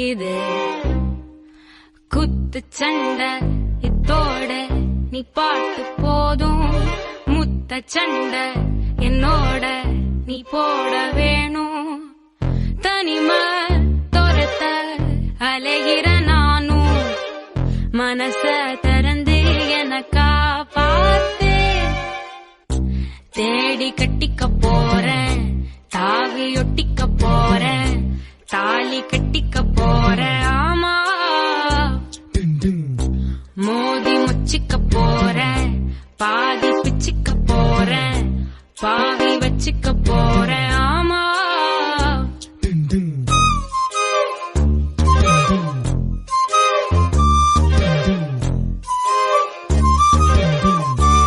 இது குத்து சண்டை இத்தோட நீ பாட்டு போதும் முத்த சண்டை என்னோட நீ போட வேணும் தனிமை துரத்த அலைகிற நானும் மனச திறந்து எனக்கா பார்த்து தேடி கட்டிக்க போறேன் தாவி ஒட்டிக்க போறேன் தாலி கட்டிக்க போறேன் ஆமா மோதி முச்சிக்க போறேன் பாதி பிச்சிக்க போறேன் பாவி வச்சுக்க